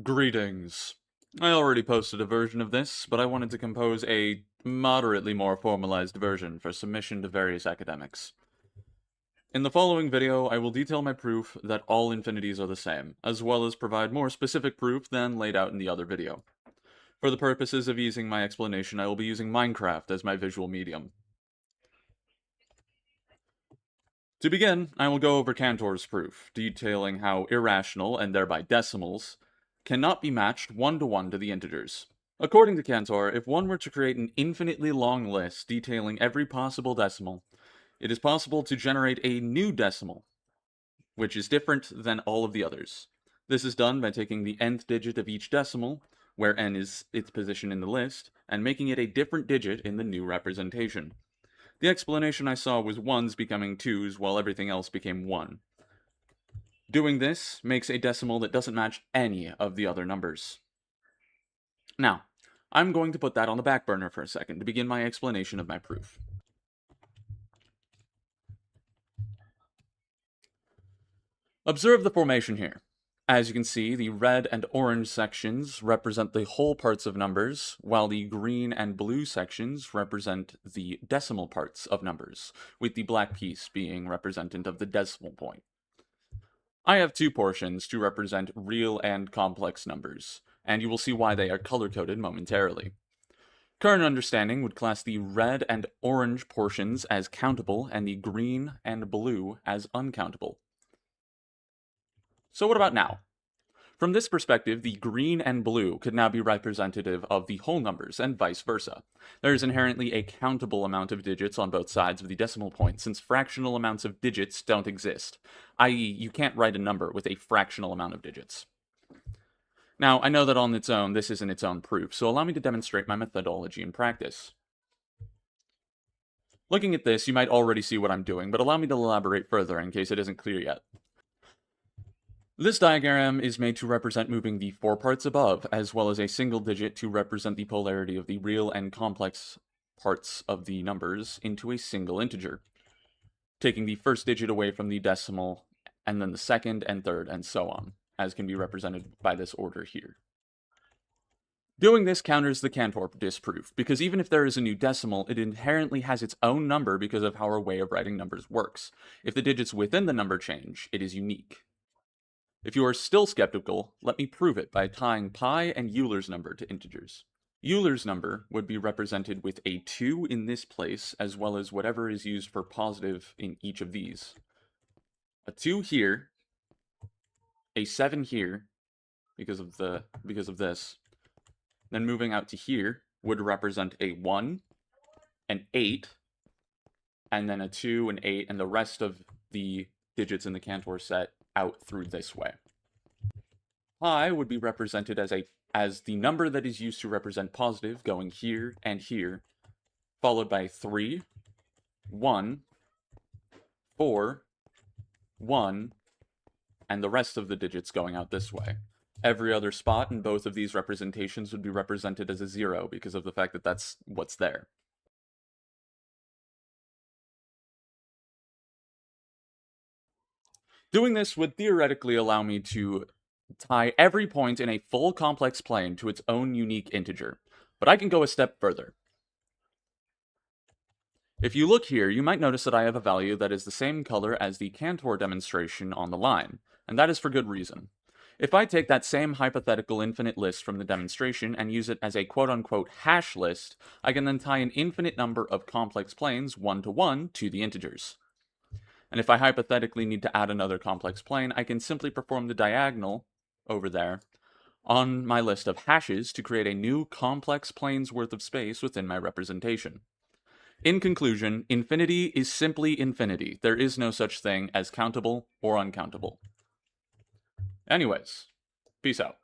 Greetings. I already posted a version of this, but I wanted to compose a moderately more formalized version for submission to various academics. In the following video, I will detail my proof that all infinities are the same, as well as provide more specific proof than laid out in the other video. For the purposes of easing my explanation, I will be using Minecraft as my visual medium. To begin, I will go over Cantor's proof, detailing how irrational, and thereby decimals, cannot be matched one-to-one to the integers. According to Cantor, if one were to create an infinitely long list detailing every possible decimal, it is possible to generate a new decimal, which is different than all of the others. This is done by taking the nth digit of each decimal, where n is its position in the list, and making it a different digit in the new representation. The explanation I saw was 1s becoming 2s while everything else became 1. Doing this makes a decimal that doesn't match any of the other numbers. Now, I'm going to put that on the back burner for a second to begin my explanation of my proof. Observe the formation here. As you can see, the red and orange sections represent the whole parts of numbers, while the green and blue sections represent the decimal parts of numbers, with the black piece being representative of the decimal point. I have two portions to represent real and complex numbers, and you will see why they are color-coded momentarily. Current understanding would class the red and orange portions as countable and the green and blue as uncountable. So what about now? From this perspective, the green and blue could now be representative of the whole numbers, and vice versa. There is inherently a countable amount of digits on both sides of the decimal point, since fractional amounts of digits don't exist, i.e., you can't write a number with a fractional amount of digits. Now, I know that on its own, this isn't its own proof, so allow me to demonstrate my methodology in practice. Looking at this, you might already see what I'm doing, but allow me to elaborate further in case it isn't clear yet. This diagram is made to represent moving the four parts above, as well as a single digit to represent the polarity of the real and complex parts of the numbers into a single integer, taking the first digit away from the decimal, and then the second and third, and so on, as can be represented by this order here. Doing this counters the Cantor disproof, because even if there is a new decimal, it inherently has its own number because of how our way of writing numbers works. If the digits within the number change, it is unique. If you are still skeptical, let me prove it by tying pi and Euler's number to integers. Euler's number would be represented with a 2 in this place, as well as whatever is used for positive in each of these. A 2 here, a 7 here, because of this. Then moving out to here would represent a 1, an 8, and then a 2, an 8, and the rest of the digits in the Cantor set out through this way. Pi would be represented as the number that is used to represent positive going here and here, followed by 3, 1, 4, 1, and the rest of the digits going out this way. Every other spot in both of these representations would be represented as a 0 because of the fact that that's what's there. Doing this would theoretically allow me to tie every point in a full complex plane to its own unique integer, but I can go a step further. If you look here, you might notice that I have a value that is the same color as the Cantor demonstration on the line, and that is for good reason. If I take that same hypothetical infinite list from the demonstration and use it as a quote-unquote hash list, I can then tie an infinite number of complex planes one-to-one to the integers. And if I hypothetically need to add another complex plane, I can simply perform the diagonal over there on my list of hashes to create a new complex plane's worth of space within my representation. In conclusion, infinity is simply infinity. There is no such thing as countable or uncountable. Anyways, peace out.